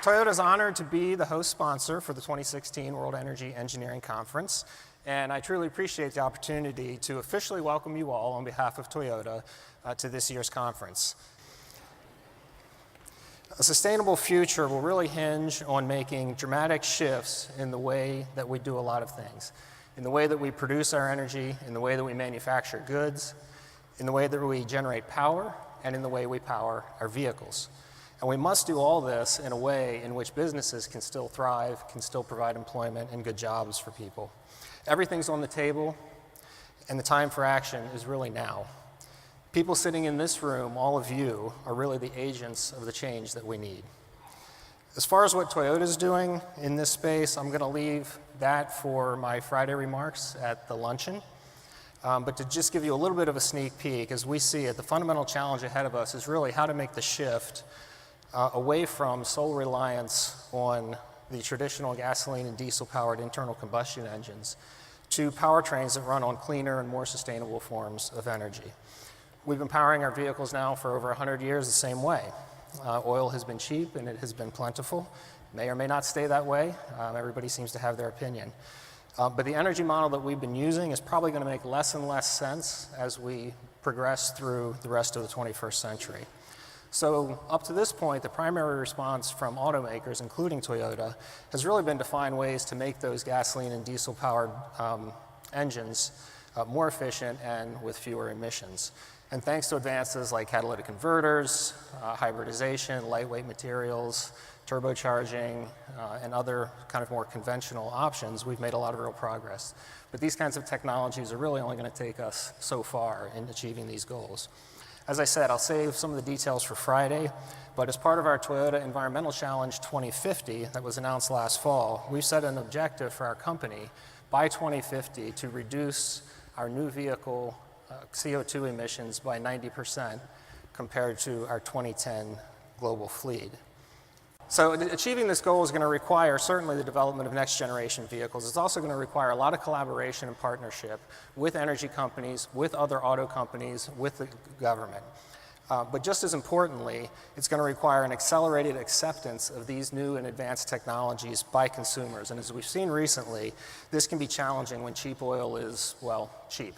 Toyota is honored to be the host sponsor for the 2016 World Energy Engineering Conference, and I truly appreciate the opportunity to officially welcome you all on behalf of Toyota to this year's conference. A sustainable future will really hinge on making dramatic shifts in the way that we do a lot of things, in the way that we produce our energy, in the way that we manufacture goods, in the way that we generate power, and in the way we power our vehicles. And we must do all this in a way in which businesses can still thrive, can still provide employment and good jobs for people. Everything's on the table, and the time for action is really now. People sitting in this room, all of you, are really the agents of the change that we need. As far as what Toyota is doing in this space, I'm going to leave that for my Friday remarks at the luncheon. But to just give you a little bit of a sneak peek, as we see it, the fundamental challenge ahead of us is really how to make the shift away from sole reliance on the traditional gasoline and diesel-powered internal combustion engines to powertrains that run on cleaner and more sustainable forms of energy. We've been powering our vehicles now for over 100 years the same way. Oil has been cheap and it has been plentiful. May or may not stay that way. Everybody seems to have their opinion. But the energy model that we've been using is probably going to make less and less sense as we progress through the rest of the 21st century. So up to this point, the primary response from automakers, including Toyota, has really been to find ways to make those gasoline and diesel-powered engines more efficient and with fewer emissions. And thanks to advances like catalytic converters, hybridization, lightweight materials, turbocharging, and other kind of more conventional options, we've made a lot of real progress. But these kinds of technologies are really only going to take us so far in achieving these goals. As I said, I'll save some of the details for Friday, but as part of our Toyota Environmental Challenge 2050 that was announced last fall, we've set an objective for our company by 2050 to reduce our new vehicle CO2 emissions by 90% compared to our 2010 global fleet. So achieving this goal is going to require certainly the development of next generation vehicles. It's also going to require a lot of collaboration and partnership with energy companies, with other auto companies, with the government. But just as importantly, it's going to require an accelerated acceptance of these new and advanced technologies by consumers. And as we've seen recently, this can be challenging when cheap oil is, well, cheap.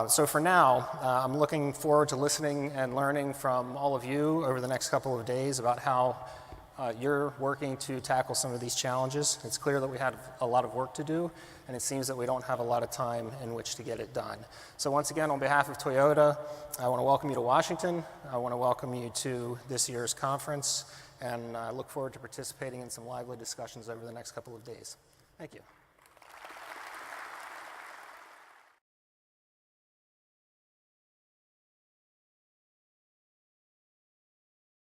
So for now, I'm looking forward to listening and learning from all of you over the next couple of days about how you're working to tackle some of these challenges. It's clear that we have a lot of work to do, and it seems that we don't have a lot of time in which to get it done. So once again, on behalf of Toyota, I want to welcome you to Washington. I want to welcome you to this year's conference, and I look forward to participating in some lively discussions over the next couple of days. Thank you.